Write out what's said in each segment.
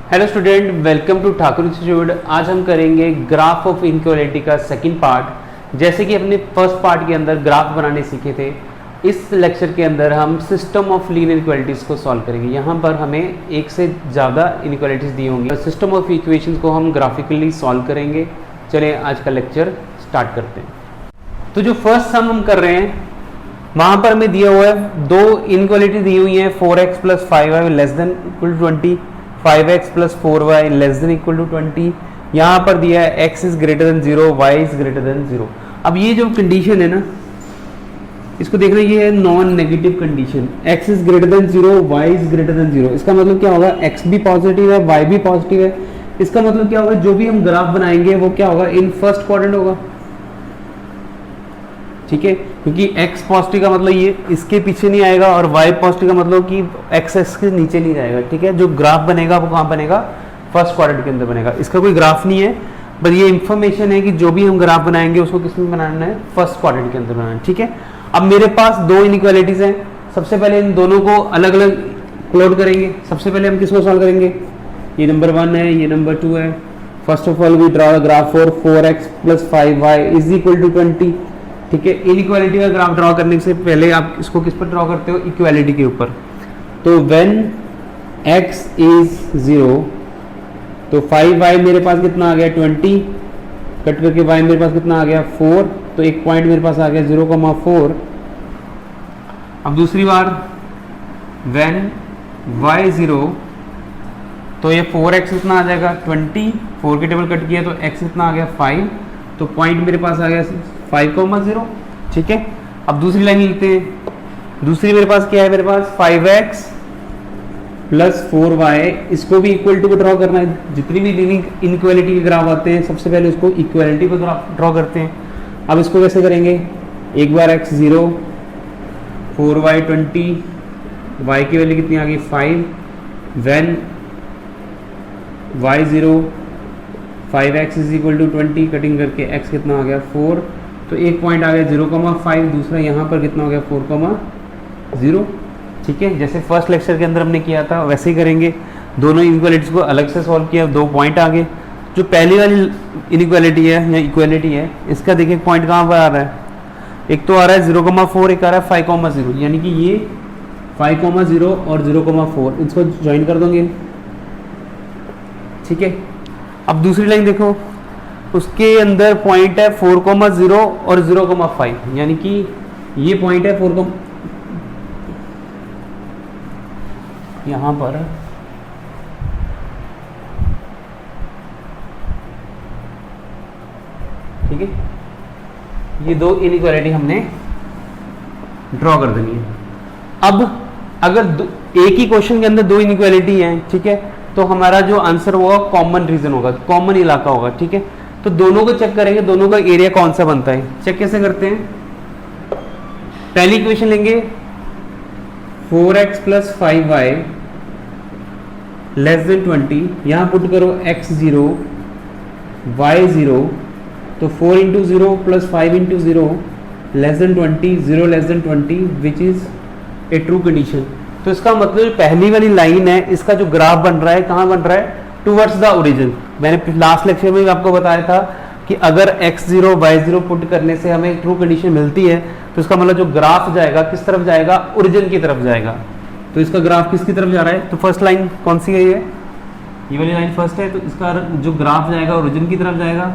Hello student, welcome to Thakur institute. आज हम करेंगे ग्राफ ऑफ इनइक्वालिटी का सेकंड पार्ट। जैसे कि अपने फर्स्ट पार्ट के अंदर ग्राफ बनाने सीखे थे, इस लेक्चर के अंदर हम सिस्टम ऑफ लीनियर इक्वालिटीज़ को सॉल्व करेंगे। यहाँ पर हमें एक से ज़्यादा इनइक्वालिटीज़ दी होंगी। सिस्टम ऑफ इक्वेशंस को हम ग्राफिकली सॉल्व करेंगे। चलिए आज का लेक्चर स्टार्ट करते हैं। तो जो फर्स्ट सम हम कर रहे हैं, वहाँ पर हमें दिया हुआ है दो इनइक्वालिटी दी हुई है, 4x plus 5y less than equal to 20, 5x plus 4y less than equal to 20। यहाँ पर दिया है x is greater than 0, y is greater than 0। अब ये जो कंडीशन है ना, इसको देखना, ये है non negative condition. x is greater than 0, y is greater than 0। इसका मतलब क्या होगा, x भी पॉजिटिव है, y भी पॉजिटिव है। इसका मतलब क्या होगा, जो भी हम ग्राफ बनाएंगे वो क्या होगा, इन फर्स्ट क्वाड्रेंट होगा। ठीक है, क्योंकि x पॉजिटिव का मतलब ये इसके पीछे नहीं आएगा और y पॉजिटिव का मतलब कि x के नीचे नहीं जाएगा। ठीक है, जो ग्राफ बनेगा वो कहाँ बनेगा, फर्स्ट क्वाड्रेंट के अंदर बनेगा। इसका कोई ग्राफ नहीं है, बस ये इंफॉर्मेशन है कि जो भी हम ग्राफ बनाएंगे उसको किस में बनाना है, फर्स्ट क्वाड्रेंट के अंदर बनाना है। ठीक है, अब मेरे पास दो इनइक्वालिटीज हैं। सबसे पहले इन दोनों को अलग अलग प्लॉट करेंगे। सबसे पहले हम किसको सॉल्व करेंगे, ये नंबर 1 है, ये नंबर 2 है। First of all we draw the graph for 4x plus 5y is equal to 20। ठीक है, इनइक्वालिटी का ग्राफ ड्रॉ करने से पहले आप इसको किस पर ड्रॉ करते हो, इक्वालिटी के ऊपर। तो व्हेन x इज 0, तो 5y मेरे पास कितना आ गया, 20, कट करके y मेरे पास कितना आ गया, 4। तो एक पॉइंट मेरे पास आ गया 0,4। अब दूसरी बार व्हेन y 0, तो ये 4x कितना आ जाएगा, 20, 4 के टेबल कट किया तो x कितना आ गया, 5। तो पॉइंट मेरे पास आ गया 5,0। ठीक है, अब दूसरी लाइन लिखते हैं। दूसरी मेरे पास क्या है, मेरे पास 5x प्लस 4y, इसको भी इक्वल टू को ड्रॉ करना है। जितनी भी लीनियर इनइक्वालिटी के ग्राफ आते हैं सबसे पहले उसको इक्वालिटी को ड्रॉ करते हैं। अब इसको कैसे करेंगे, एक बार x 0, 4y 20, y की वैल्यू कितनी आ गई, 5। When y 0, 5x is equal to 20, cutting करके x कितना आ गया, 4। तो एक पॉइंट आ गया 0,5, दूसरा यहाँ पर कितना हो गया, 4,0। ठीक है, जैसे फर्स्ट लेक्चर के अंदर हमने किया था वैसे ही करेंगे। दोनों इनइक्वालिटीज को अलग से सॉल्व किया, दो पॉइंट आ गए। जो पहली वाली इनइक्वालिटी है या इक्वालिटी है, इसका देखिए पॉइंट कहाँ पर आ रहा है, एक तो आ रहा है 0,4, एक आ रहा है 5,0, यानी कि ये 5,0 और 0,4 इसको ज्वाइन कर दोगे। ठीक है, अब दूसरी लाइन देखो, उसके अंदर पॉइंट है 4,0 और 0,5, यानी कि ये पॉइंट है 4, यहां पर ठीक है, ये दो इनइक्वालिटी हमने ड्रॉ कर देनी है। अब अगर एक ही क्वेश्चन के अंदर दो इनइक्वालिटी है, ठीक है, तो हमारा जो आंसर होगा कॉमन रीजन होगा, कॉमन इलाका होगा। ठीक है, तो दोनों को चेक करेंगे, दोनों का एरिया कौन सा बनता है। चेक कैसे करते हैं, पहली इक्वेशन लेंगे 4x plus 5y less than 20, यहां पुट करो x 0, y 0, तो 4 into 0 plus 5 into 0 less than 20, 0 less than 20 which is A true condition. तो इसका मतलब पहली वाली लाइन है, इसका जो ग्राफ बन रहा है कहाँ बन रहा है, टुवर्ड्स द ओरिजिन। मैंने लास्ट लेक्चर में भी आपको बताया था कि अगर x0 y0 पुट करने से हमें ट्रू कंडीशन मिलती है, तो इसका मतलब जो ग्राफ जाएगा किस तरफ जाएगा, ओरिजिन की तरफ जाएगा। तो इसका ग्राफ किसकी तरफ जा रहा है, तो फर्स्ट लाइन कौन सी है, ये वाली लाइन फर्स्ट है, तो इसका जो ग्राफ जाएगा ओरिजिन की तरफ जाएगा।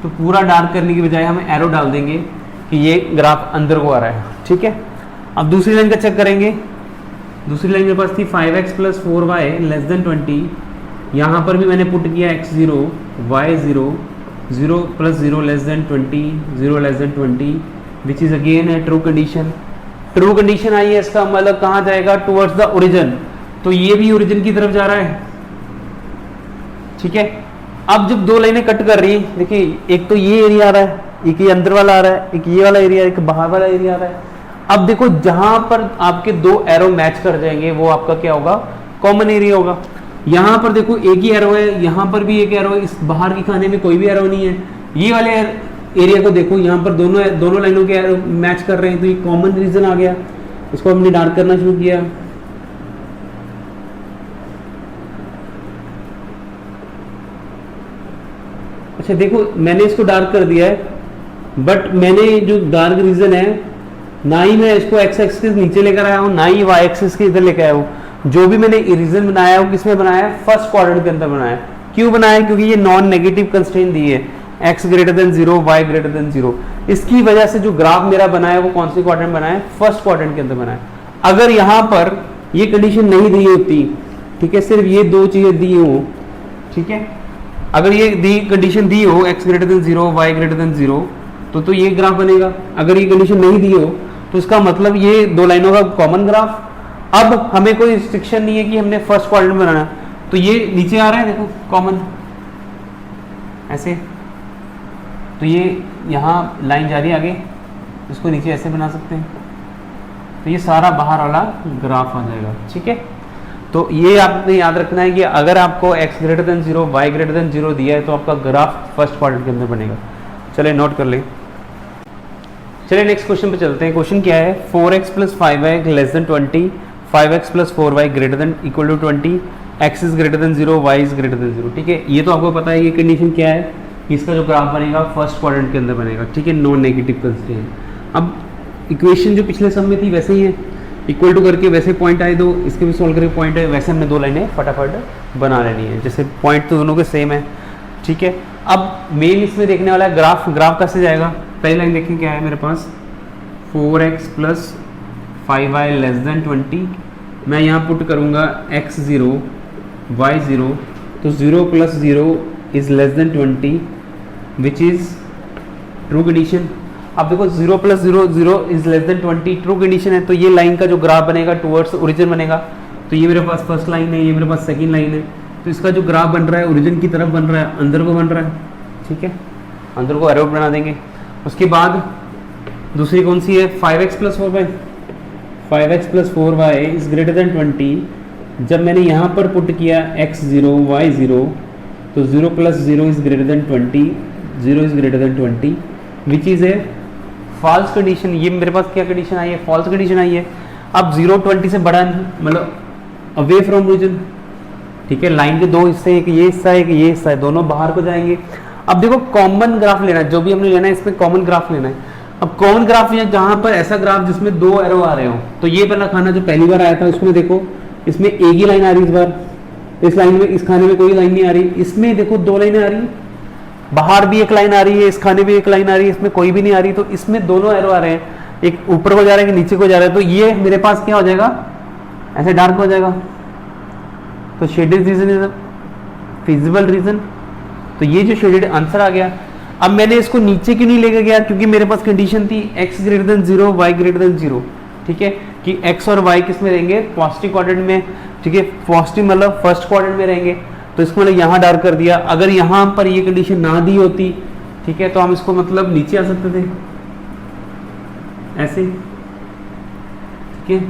तो पूरा डार्क करने की बजाय हम एरो डाल देंगे कि ये ग्राफ अंदर को आ रहा है। ठीक है, अब दूसरी लाइन का चेक करेंगे। दूसरी लाइन मेरे पास थी 5x plus 4y less than 20, यहाँ पर भी मैंने पुट किया x 0, y 0, 0 plus 0 less than 20, 0 less than 20 which is again है ट्रू कंडीशन। ट्रू कंडीशन आई है, इसका मतलब कहाँ जाएगा, टुवर्ड्स द ओरिजिन। तो ये भी ओरिजिन की तरफ जा रहा है। ठीक है, अब जब दो लाइनें कट कर रही है, देखिए एक तो ये एरिया आ रहा है, एक ये अंदर वाला आ रहा है, एक ये वाला एरिया, एक बाहर वाला एरिया आ रहा है। अब देखो जहां पर आपके दो एरो मैच कर जाएंगे वो आपका क्या होगा, कॉमन एरिया होगा। यहां पर देखो एक ही एरो है, यहां पर भी एक एरो है, इस बाहर की खाने में कोई भी एरो नहीं है। ये वाले एरिया को देखो, यहाँ पर दोनों लाइनों के एरो मैच कर रहे हैं, तो ये कॉमन रीजन आ गया। इसको हमने डार्क करना शुरू किया। अच्छा देखो मैंने इसको डार्क कर दिया है, बट मैंने जो डार्क रीजन है ना ही मैं इसको एक्स एक्सिस नीचे लेकर आया हूँ, ना ही वाई एक्सिस के इधर लेकर आया हूँ। जो भी मैंने रीजन बनाया है वो किसमें बनाया है, फर्स्ट क्वाड्रेंट के अंदर बनाया है। क्यों बनाया है, क्योंकि ये नॉन नेगेटिव कंस्ट्रेंट दी है, x greater than 0, y greater than 0। इसकी वजह से जो ग्राफ मेरा बना है वो कौन सी क्वाड्रेंट बना है, फर्स्ट क्वाड्रेंट के अंदर बना है। अगर यहाँ पर ये कंडीशन नहीं दी होती, ठीक है, सिर्फ ये दो चीजें दी हो, ठीक है, अगर ये दी कंडीशन दी हो x greater than 0, y greater than 0, तो ये ग्राफ बनेगा। अगर ये कंडीशन नहीं दी हो तो इसका मतलब ये दो लाइनों का कॉमन ग्राफ। अब हमें कोई रिस्ट्रिक्शन नहीं है कि हमने फर्स्ट क्वाड्रेंट बनाना, तो ये नीचे आ रहा है देखो कॉमन ऐसे, तो ये यहाँ लाइन जा रही है आगे, इसको नीचे ऐसे बना सकते हैं, तो ये सारा बाहर वाला ग्राफ आ जाएगा। ठीक है, तो ये आपने याद रखना है कि अगर आपको x greater than 0, y greater than 0 दिया है तो आपका ग्राफ फर्स्ट क्वाड्रेंट के अंदर बनेगा। चलिए नोट कर ले। चलिए नेक्स्ट क्वेश्चन पे चलते हैं। क्वेश्चन क्या है, 4x plus 5y less than 20, 5x plus 4y greater than equal to 20, x is greater than 0, y is greater than 0। ठीक है, ये तो आपको पता है ये कंडीशन क्या है, इसका जो ग्राफ बनेगा फर्स्ट क्वाड्रेंट के अंदर बनेगा। ठीक है, नॉन नेगेटिव कंस्ट्रेंट। अब इक्वेशन जो पिछले सम में थी वैसे ही है, इक्वल टू करके वैसे पॉइंट आए दो, इसके भी सॉल्व करके पॉइंट है, वैसे हमने दो लाइनें फटाफट बना लेनी है, जैसे पॉइंट तो दोनों के सेम है। ठीक है, अब मेन इसमें देखने वाला है ग्राफ। ग्राफ कैसे जाएगा, पहली लाइन देखें क्या है मेरे पास, 4x plus 5y less than 20, मैं यहाँ पुट करूँगा x 0 y 0, तो 0 plus 0 is less than 20 which is true condition. अब देखो 0 plus 0 0 is less than 20 true condition है, तो ये लाइन का जो ग्राफ बनेगा टुवर्ड्स ओरिजिन बनेगा। तो ये मेरे पास फर्स्ट लाइन है, ये मेरे पास सेकंड लाइन है, तो इसका जो ग्राफ बन रहा है ओरिजिन की तरफ बन रहा है, अंदर को बन रहा है। ठीक है, अंदर को एरो बना देंगे। उसके बाद दूसरी कौन सी है, 5x plus 4y, 5x plus 4y is greater than 20। जब मैंने यहाँ पर पुट किया x 0 y 0, तो 0 plus 0 is greater than 20, 0 is greater than 20 which is a false condition. ये मेरे पास क्या कंडीशन आई है, फॉल्स कंडीशन आई है। अब 0 20 से बड़ा मतलब अवे फ्रॉम ओरिजिन। ठीक है, लाइन के दो हिस्से, एक ये हिस्सा है, एक ये हिस्सा है, दोनों बाहर को जाएंगे। अब देखो कॉमन ग्राफ लेना है, जो भी हमने लेना है इसमें कॉमन ग्राफ लेना है। अब कॉमन ग्राफ है जहां पर ऐसा ग्राफ जिसमें दो एरो आ रहे हो, तो ये पहला खाना जो पहली बार आया था उसमें देखो इसमें एक ही लाइन आ रही, इस बार इस लाइन में, इस खाने में कोई लाइन नहीं आ रही, इसमें देखो दो लाइनें आ रही, बाहर भी एक लाइन आ रही है, इस खाने में एक लाइन आ रही है, इसमें कोई भी नहीं आ रही, तो इसमें दोनों एरो आ रहे हैं, एक ऊपर को जा रहा है, एक नीचे को जा रहा है, तो ये मेरे पास क्या हो जाएगा, ऐसे डार्क हो जाएगा। तो shaded region is feasible region, तो ये जो शेडेड आंसर आ गया। अब मैंने इसको नीचे क्यों नहीं लेकर गया, क्योंकि मेरे पास कंडीशन थी x greater than 0, y greater than 0। ठीक है, कि x और y किस में रहेंगे, पॉजिटिव क्वाड्रेंट में। ठीक है, पॉजिटिव मतलब फर्स्ट क्वाड्रेंट में रहेंगे, तो इसको मैंने यहाँ डार्क कर दिया। अगर यहाँ पर ये कंडीशन ना दी होती, ठीक है, तो हम इसको मतलब नीचे आ सकते थे ऐसे। ठीक है,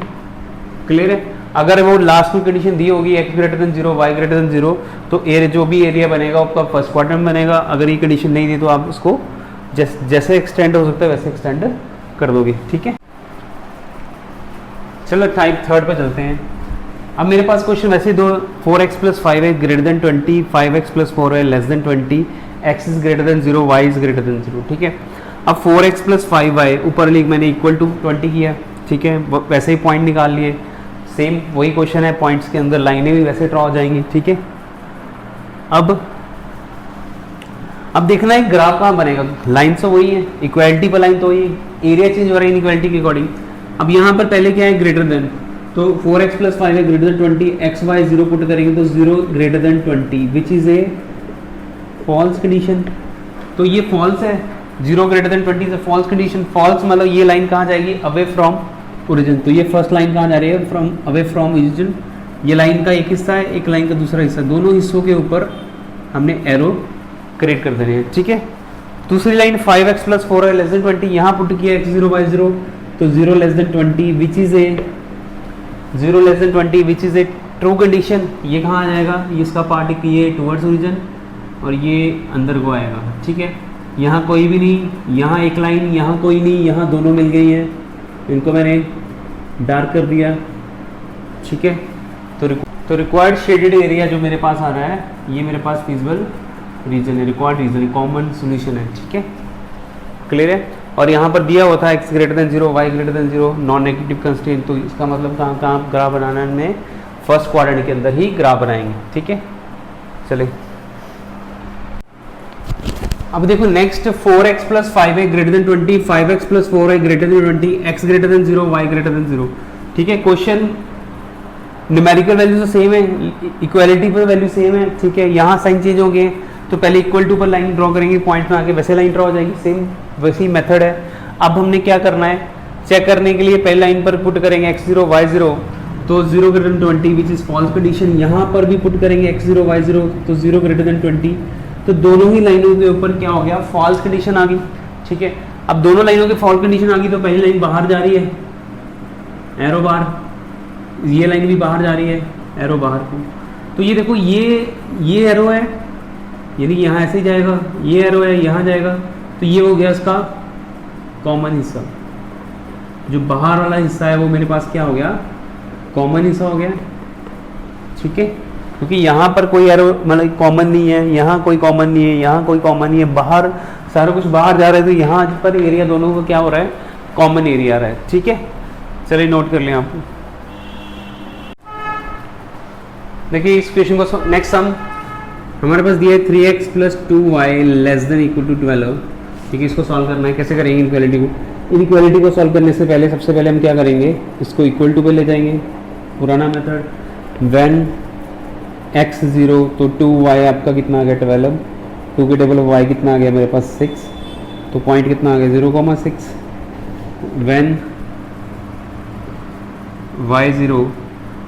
क्लियर है। अगर वो लास्ट में कंडीशन दी होगी x greater than 0, y greater than 0, तो जो भी एरिया बनेगा आपका फर्स्ट क्वाड्रेंट बनेगा। अगर ये कंडीशन नहीं दी तो आप उसको जैसे एक्सटेंड हो सकता है वैसे एक्सटेंड कर दोगे। ठीक है, चलो टाइप थर्ड पे चलते हैं। अब मेरे पास क्वेश्चन वैसे दो, 4x plus 5y greater than 20, 5x plus 4y less than 20, x is greater than 0, y is greater than 0। ठीक है, अब 4x प्लस 5y ऊपर लिख मैंने इक्वल टू 20 किया। ठीक है, वैसे ही पॉइंट निकाल लिए, सेम वही क्वेश्चन है, पॉइंट्स के अंदर लाइनें भी वैसे ड्रॉ हो जाएंगी। ठीक है, अब देखना है ग्राफ कहाँ बनेगा, लाइन तो वही है, इक्वालिटी पर लाइन तो वही है, एरिया चेंज हो रहा है इनइक्वालिटी के अकॉर्डिंग। अब यहाँ पर पहले क्या है, ग्रेटर देन, तो 4x plus 5 greater than 20, x y 0 put करेंगे तो 0 greater than 20 which is a false condition. तो ये फॉल्स है, 0 greater than 20 is false condition. False मतलब ये लाइन कहाँ जाएगी, अवे फ्रॉम ओरिजिन। तो ये फर्स्ट लाइन कहाँ जा रही है, फ्रॉम अवे फ्रॉम ओरिजिन। ये लाइन का एक हिस्सा है, एक लाइन का दूसरा हिस्सा, दोनों हिस्सों के ऊपर हमने एरो क्रिएट कर देने हैं। ठीक है, दूसरी line 5x plus 4y less than 20, यहाँ पुट किया x 0 y 0, तो 0 less than 20 which is A 0 less than 20 which is A true condition. ये कहाँ आ जाएगा, ये इसका पार्ट ये टुवर्ड्स ओरिजिन और ये अंदर को आएगा। ठीक है, यहाँ कोई भी नहीं, यहाँ एक लाइन, यहाँ कोई नहीं, यहाँ दोनों मिल गई हैं, इनको मैंने डार्क कर दिया। ठीक है, तो रिक्वायर्ड शेडेड एरिया जो मेरे पास आ रहा है, ये मेरे पास फिजिबल रीजन है, रिक्वायर्ड रीजन है, कॉमन सोल्यूशन है, ठीक है, क्लियर है। और यहाँ पर दिया हुआ था x greater than 0 y greater than 0 non negative constraint, तो इसका मतलब कहाँ कहाँ ग्राफ बनाना है, हमने फर्स्ट क्वाड्रेंट के अंदर ही ग्राफ बनाएंगे, ठीक है। चलिए अब देखो next 4x plus 5y greater than 20, 5x plus 4y greater than 20, x greater than 0 y greater than 0, ठीक है। क्वेश्चन न्यूमेरिकल वैल्यू तो सेम है, इक्वालिटी पर वैल्यू सेम है, ठीक है। यहाँ साइन चेंज हो गए तो पहले इक्वल टू पर लाइन ड्रॉ करेंगे, पॉइंट में आके वैसे लाइन ड्रॉ हो जाएगी, सेम वैसी मेथड है। अब हमने क्या करना है, चेक करने के लिए पहले लाइन पर पुट करेंगे x0 y0, तो 0 greater than 20 which is false condition. यहाँ पर भी पुट करेंगे x0 y0, तो 0 ग्रेटर देन 20, तो दोनों ही लाइनों के ऊपर क्या हो गया, फॉल्स कंडीशन आ गई, ठीक है। अब दोनों लाइनों के फॉल्स कंडीशन आ गई तो पहली लाइन बाहर जा रही है, एरो बाहर, ये लाइन भी बाहर जा रही है, एरो बाहर को। तो ये देखो ये एरो है, यानी यहाँ ऐसे ही जाएगा, ये एरो है यहाँ जाएगा, तो ये हो गया इसका कॉमन हिस्सा। जो बाहर वाला हिस्सा है वो मेरे पास क्या हो गया, कॉमन हिस्सा हो गया, ठीक है। क्योंकि यहाँ पर कोई एरो मतलब कॉमन नहीं है, यहाँ कोई कॉमन नहीं है, यहाँ कोई कॉमन नहीं है, बाहर सारा कुछ बाहर जा रहा है, तो यहाँ पर एरिया दोनों को क्या हो रहा है, कॉमन एरिया आ रहा है, ठीक है। चलिए नोट कर लें आप। देखिए इस क्वेश्चन को नेक्स्ट सम हमारे पास दिया है 3x plus 2y less than equal to 12, ठीक है। इसको सॉल्व करना है, कैसे करेंगे इनक्वालिटी को। इनक्वालिटी को सॉल्व करने से पहले सबसे पहले हम क्या करेंगे, इसको इक्वल टू पे ले जाएंगे, पुराना मेथड। व्हेन x 0 तो 2y आपका कितना आ गया 12, 2 के टेबल y कितना आ गया मेरे पास 6, तो पॉइंट कितना आ गया 0,6। व्हेन y 0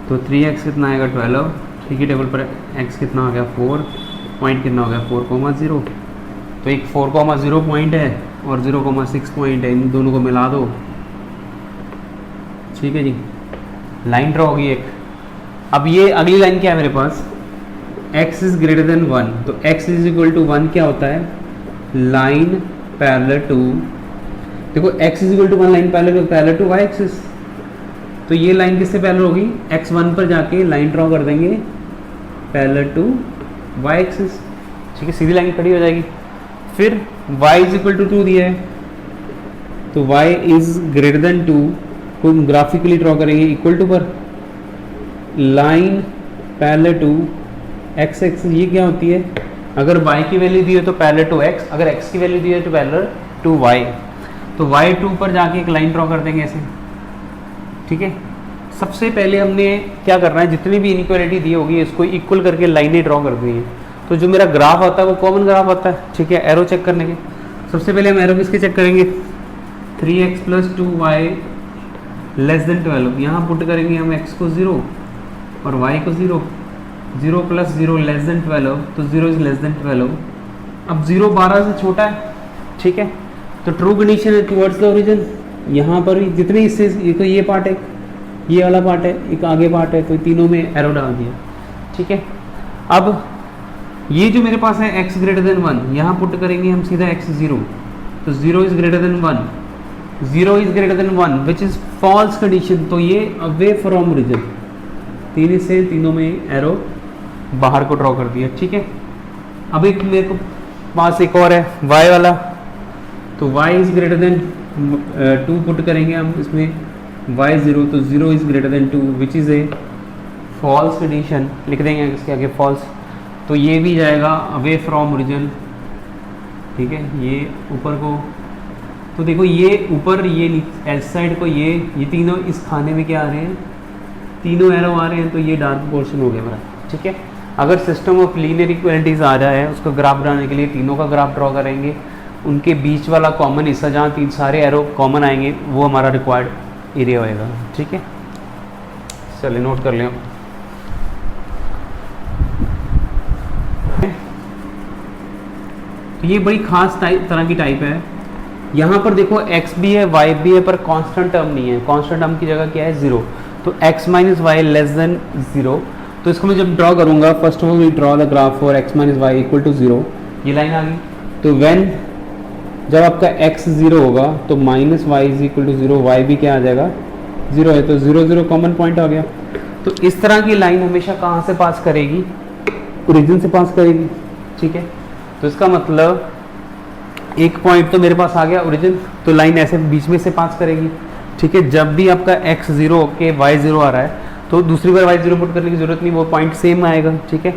तो 3x कितना आएगा 12, 3 के टेबल पर x कितना आ गया 4, पॉइंट कितना हो गया 4,0। तो एक 4,0 पॉइंट है और 0,6 पॉइंट है, इन दोनों को मिला दो, ठीक है जी, लाइन ड्रॉ होगी एक। अब ये अगली लाइन क्या है मेरे पास, x इज ग्रेटर देन 1, तो x इज इक्वल टू 1 क्या होता है, लाइन पैरेलल टू, देखो x is equal to 1 line parallel to y axis, तो ये लाइन किससे पैरेलल होगी, x1 पर जाके लाइन ड्रॉ कर देंगे पैरेलल टू y एक्सिस, ठीक है, सीधी लाइन खड़ी हो जाएगी। फिर y इज इक्वल टू 2 दिया है, तो y इज ग्रेटर देन 2 को ग्राफिकली ड्रॉ करेंगे इक्वल टू पर line parallel to x axis. ये क्या होती है, अगर y की वैल्यू दी है तो पैरेलल टू x, अगर x की वैल्यू दी है तो पैरेलल टू y, तो y2 पर जाके एक लाइन ड्रॉ कर देंगे ऐसे, ठीक है। सबसे पहले हमने क्या करना है, जितनी भी इनइक्वालिटी दी होगी इसको इक्वल करके लाइनें ड्रॉ कर दी है, तो जो मेरा ग्राफ आता है वो कॉमन ग्राफ आता है, ठीक है। एरो चेक करने के सबसे पहले हम एरो किसके चेक करेंगे, 3x plus 2y less then 12, यहाँ पुट करेंगे हम x को 0 और y को 0, 0 प्लस 0 लेस देन 12, तो 0 इज लेस देन 12। अब 0 12 से छोटा है, ठीक है, तो ट्रू कंडीशन है टुवर्ड्स द ओरिजिन। यहाँ पर जितने हिस्से, ये पार्ट है, ये वाला पार्ट है, एक आगे पार्ट है, तो तीनों में एरो डाल दिया, ठीक है। अब ये जो मेरे पास है x ग्रेटर देन 1, यहाँ पुट करेंगे हम सीधा x 0, तो 0 is greater than 1, 0 is greater than 1 which is false condition, तो ये अवे फ्रॉम ओरिजिन, तीन से तीनों में एरो बाहर को ड्रॉ कर दिया, ठीक है। अब एक मेरे को पास एक और है y वाला, तो y is greater than 2 put करेंगे हम इसमें, y 0 तो 0 is greater than 2 which is a false condition, लिख देंगे इसके आगे फॉल्स, तो ये भी जाएगा अवे फ्रॉम ओरिजिन, ठीक है। ये ऊपर को, तो देखो ये ऊपर, ये एस साइड को, ये तीनों इस खाने में क्या आ रहे हैं, तीनों एरो आ रहे हैं, तो ये डार्क पोर्शन हो गया मेरा, ठीक है। अगर सिस्टम ऑफ लीनियर इक्वालिटीज आ जाए, उसको ग्राफ बनाने के लिए तीनों का ग्राफ ड्रॉ करेंगे, उनके बीच वाला कॉमन हिस्सा जहाँ तीन सारे एरो कॉमन आएंगे वो हमारा रिक्वायर्ड एरिया होएगा, ठीक है। चलिए नोट कर लें। तो ये बड़ी खास तरह की टाइप है। यहाँ पर देखो x भी है y भी है, पर कांस्टेंट टर्म नहीं है, कांस्टेंट टर्म की जगह क्या है 0, तो x minus Y less than 0, तो इसको मैं जब ड्रॉ करूँगा, first of all we draw the graph for x minus Y equal to 0, ये लाइन आ गई। तो व्हेन जब आपका x 0 होगा तो minus Y is equal to 0, Y भी क्या आ जाएगा 0 है, तो 0 0 कॉमन पॉइंट आ गया। तो इस तरह की लाइन हमेशा कहाँ से पास करेगी, ओरिजिन से पास करेगी, ठीक है। तो इसका मतलब एक पॉइंट तो मेरे पास आ गया ओरिजिन, तो लाइन ऐसे बीच में से पास करेगी, ठीक है। जब भी आपका x 0 के y 0 आ रहा है तो दूसरी बार y 0 पुट करने की जरूरत नहीं, वो पॉइंट सेम आएगा, ठीक है।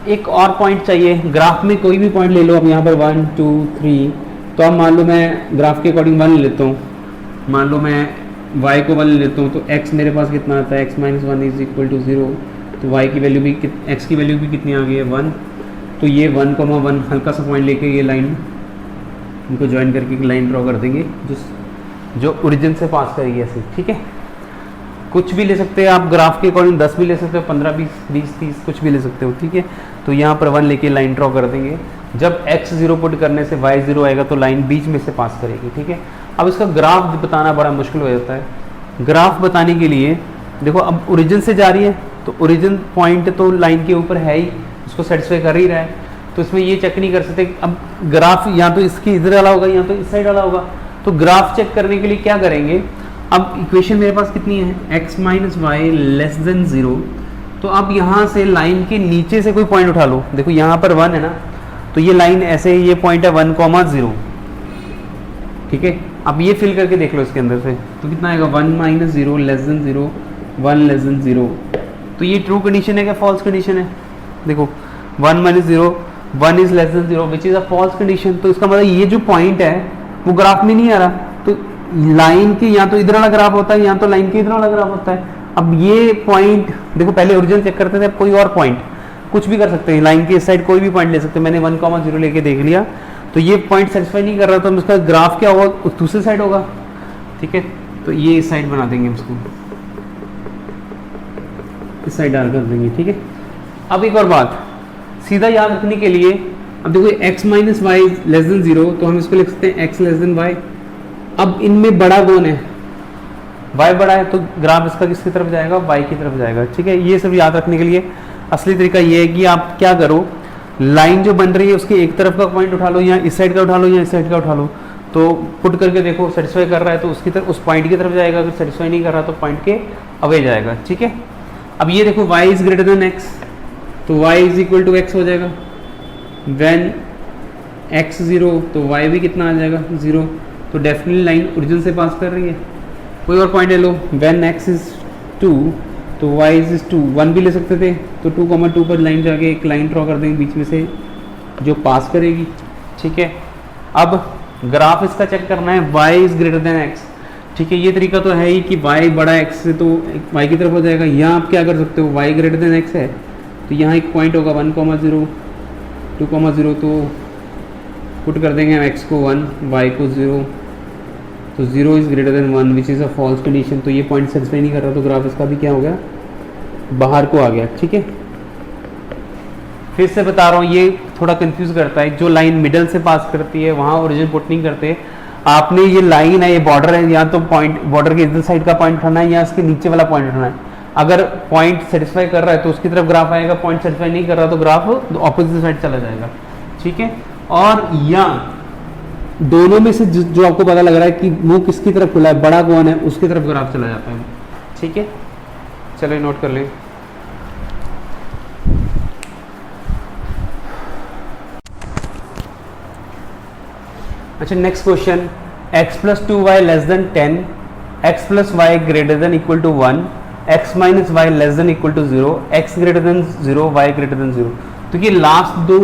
एक और पॉइंट चाहिए, ग्राफ में कोई भी पॉइंट ले लो आप, यहाँ पर 1 2 3, तो अब मान लो मैं ग्राफ के अकॉर्डिंग 1 ले लेता हूँ, मान लो मैं y को 1 ले लेता हूँ, तो x मेरे पास कितना आता है, x minus 1 is equal to 0, तो y की वैल्यू भी x की वैल्यू भी कितनी आ गई है 1, तो ये 1,1 हल्का सा पॉइंट लेके ये लाइन इनको ज्वाइन करके एक लाइन ड्रॉ कर देंगे जो ओरिजिन से पास करेगी ऐसे, ठीक है। कुछ भी ले सकते हैं आप ग्राफ के अकॉर्डिंग, 10 भी ले सकते हो, 15 20 30 कुछ भी ले सकते हो, ठीक है। तो यहाँ पर 1 लेके लाइन ड्रॉ कर देंगे, जब x 0 पुट करने से y 0 आएगा तो लाइन बीच में से पास करेगी, ठीक है। अब इसका ग्राफ बताना बड़ा मुश्किल हो जाता है। ग्राफ बताने के लिए देखो, अब ओरिजिन से जा रही है तो ओरिजिन पॉइंट तो लाइन के ऊपर है ही, उसको सेटिस्फाई कर ही रहा है, तो इसमें ये चेक नहीं कर सकते अब ग्राफ या तो इसकी इधर वाला होगा या तो इस साइड वाला होगा। तो ग्राफ चेक करने के लिए क्या करेंगे, अब इक्वेशन मेरे पास कितनी है, x minus Y less than 0, तो अब यहाँ से लाइन के नीचे से कोई पॉइंट उठा लो, देखो यहाँ पर 1 है ना, तो ये लाइन ऐसे ये पॉइंट है 1,0, ठीक है। अब ये फिल करके देख लो इसके अंदर से, तो कितना आएगा 1 minus 0 less than 0 1 less than 0, तो ये ट्रू कंडीशन है क्या फॉल्स कंडीशन है, देखो 1 minus 0 1 is less than 0 which is a false condition. तो इसका मतलब ये जो पॉइंट है वो ग्राफ में नहीं आ रहा, तो लाइन की या तो इधर वाला ग्राफ होता है या तो लाइन के इधर वाला ग्राफ होता है। अब ये पॉइंट देखो, पहले ओरिजिन चेक करते थे, अब कोई और पॉइंट कुछ भी कर सकते हैं, लाइन के इस साइड कोई भी पॉइंट ले सकते हैं, मैंने 1,0 लेके देख लिया, तो ये पॉइंट सेटिस्फाई नहीं कर रहा, तो इसका ग्राफ क्या होगा, दूसरी साइड होगा, ठीक है। तो ये इस साइड बना देंगे, इसको इस साइड डाल कर देंगे, ठीक है। अब एक और बात सीधा याद रखने के लिए, अब देखो x minus Y less than 0, तो हम इसको लिख सकते हैं x लेस देन वाई। अब इनमें बड़ा कौन है, y बड़ा है, तो ग्राफ इसका किसकी तरफ जाएगा, y की तरफ जाएगा, ठीक है। ये सब याद रखने के लिए असली तरीका ये है कि आप क्या करो, लाइन जो बन रही है उसके एक तरफ का पॉइंट उठा लो, या इस साइड का उठा लो या इस साइड का उठा लो, तो पुट करके देखो सेटिस्फाई कर रहा है तो उसकी तरफ, उस पॉइंट की तरफ जाएगा, अगर सेटिस्फाई नहीं कर रहा तो पॉइंट के अवे जाएगा, ठीक है। अब ये देखो y is greater than x, तो y is equal to x हो जाएगा, व्हेन x 0 तो y भी कितना आ जाएगा 0, तो डेफिनेटली लाइन ओरिजिन से पास कर रही है। कोई और पॉइंट ले लो, व्हेन x इज 2 तो y इज 2, 1 भी ले सकते थे, तो 2,2 पर लाइन जाके एक लाइन ड्रॉ कर देंगे बीच में से जो पास करेगी, ठीक है। अब ग्राफ इसका चेक करना है, y is greater than x, ठीक है। ये तरीका तो है ही कि y बड़ा x से तो y की तरफ हो जाएगा। यहाँ आप क्या कर सकते हो, y ग्रेटर देन x है तो यहाँ एक पॉइंट होगा 1,0 2,0, तो पुट कर देंगे हम x को 1 y को 0, तो 0 is greater than 1 which is a false condition, तो ये पॉइंट सेटिस्फाई नहीं कर रहा, तो ग्राफ इसका भी क्या हो गया, बाहर को आ गया, ठीक है। फिर से बता रहा हूँ, ये थोड़ा कंफ्यूज करता है, जो लाइन मिडल से पास करती है वहाँ ओरिजिन पुट नहीं करते, आपने ये लाइन है, ये बॉर्डर है, या तो पॉइंट बॉर्डर के इधर साइड का पॉइंट उठाना है या इसके नीचे वाला पॉइंट उठाना है। अगर पॉइंट सेटिस्फाई कर रहा है तो उसकी तरफ ग्राफ आएगा, पॉइंट सेटिस्फाई नहीं कर रहा तो ग्राफ ऑपोजिट साइड चला जाएगा, ठीक है। और या दोनों में से जो आपको पता लग रहा है कि मुंह किसकी तरफ खुला है, बड़ा कौन है, उसकी तरफ ग्राफ चला जाता है, ठीक है। चलिए नोट कर लें। अच्छा, next question, x plus 2y less than 10, x plus Y greater than equal to 1, x minus Y less than equal to 0, x greater than 0 y greater than 0। तो ये लास्ट दो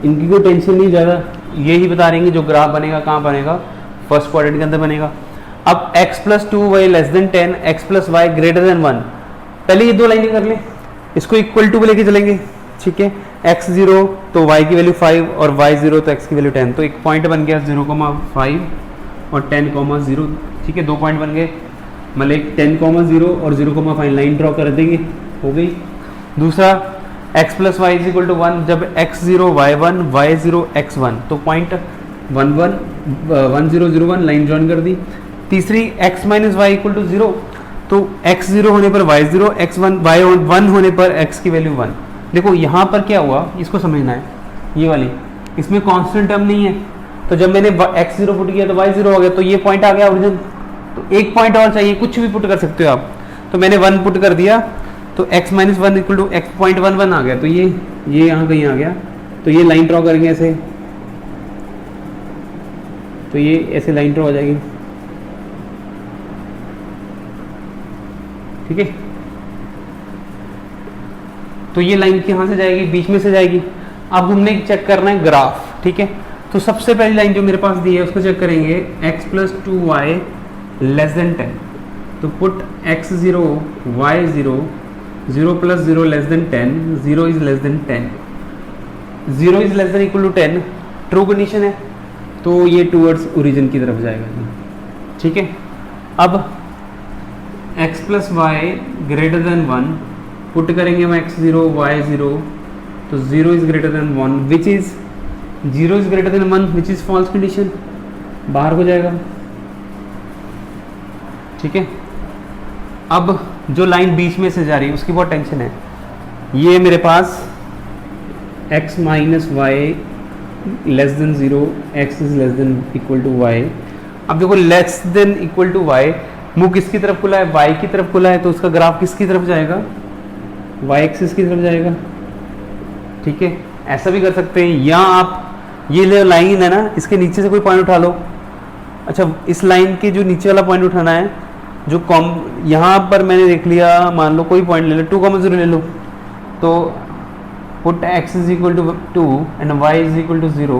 इनकी कोई टेंशन नहीं ज़्यादा, यही बता रहे हैं जो ग्राफ बनेगा कहाँ बनेगा, फर्स्ट क्वाड्रेंट के अंदर बनेगा। अब x plus 2y less than 10, x plus Y greater than 1, पहले ये दो लाइनें कर लें, इसको इक्वल टू पे लेके चलेंगे, ठीक है। x 0 तो y की वैल्यू 5 और y 0 तो x की वैल्यू 10, तो एक पॉइंट बन गया 0,5 और 10,0, ठीक है। दो पॉइंट बन गए, मतलब 10,0 और 0,5 लाइन ड्रॉ कर देंगे, हो गई। दूसरा x plus Y is equal to 1, जब x 0 y 1 y 0 x 1, तो पॉइंट 1,0,0,1 लाइन ड्रॉ कर दी। तीसरी x minus Y equal to 0, तो x 0 होने पर y 0, x 1 y 1 होने पर x की वैल्यू 1। देखो यहाँ पर क्या हुआ, इसको समझना है, ये वाली इसमें कांस्टेंट टर्म नहीं है, तो जब मैंने x 0 पुट किया तो y 0 हो गया, तो ये पॉइंट आ गया ओरिजिन। तो एक पॉइंट और चाहिए, कुछ भी पुट कर सकते हो आप, तो मैंने 1 पुट कर दिया, तो x minus 1 equal to x.11 आ गया, तो ये यहाँ कहीं आ गया तो ये लाइन ड्रॉ करेंगे ऐसे, तो ये ऐसे लाइन ड्रॉ हो जाएगी, ठीक है। तो ये लाइन कहाँ से जाएगी, बीच में से जाएगी। अब हमने चेक करना है ग्राफ, ठीक है। तो सबसे पहली लाइन जो मेरे पास दी है उसको चेक करेंगे, x + 2y < 10। तो put x0 y0 0 + 0 < 10, 0 is less than 10, 0 is less than equal to 10 true condition है, तो ये टूवर्ड्स ओरिजिन की तरफ जाएगा, ठीक है। अब x + y > 1 पुट करेंगे हम x0 y0, तो 0 is greater than 1 which is 0 is greater than 1 which is false condition, बाहर हो जाएगा, ठीक है। अब जो लाइन बीच में से जा रही है उसकी बहुत टेंशन है। ये मेरे पास x - y < 0, x is less than equal to y। अब देखो less than equal to y, मुंह किसकी तरफ खुला है, y की तरफ खुला है, तो उसका ग्राफ किसकी तरफ जाएगा, y एक्सिस की तरफ जाएगा, ठीक है। ऐसा भी कर सकते हैं, या आप ये लाइन है ना, इसके नीचे से कोई पॉइंट उठा लो। अच्छा, इस लाइन के जो नीचे वाला पॉइंट उठाना है, जो कॉम यहाँ पर मैंने देख लिया, मान लो कोई पॉइंट ले लो, 2,0 ले लो, तो put x is equal to 2 and y is equal to 0,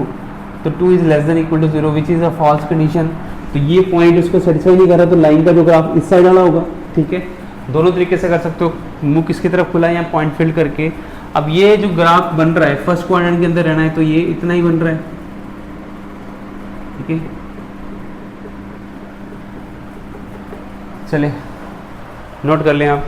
तो 2 is less than equal to 0 which is a false condition. तो ये पॉइंट उसको सेटिस्फाई नहीं कर रहा, तो लाइन का जो ग्राफ इस साइड वाला होगा, ठीक है। दोनों तरीके से कर सकते हो, मुंह किसकी तरफ खुला है या पॉइंट फिल करके। अब ये जो ग्राफ बन रहा है फर्स्ट क्वाड्रेंट के अंदर रहना है, तो ये इतना ही बन रहा है, ठीक है। चले नोट कर लें आप।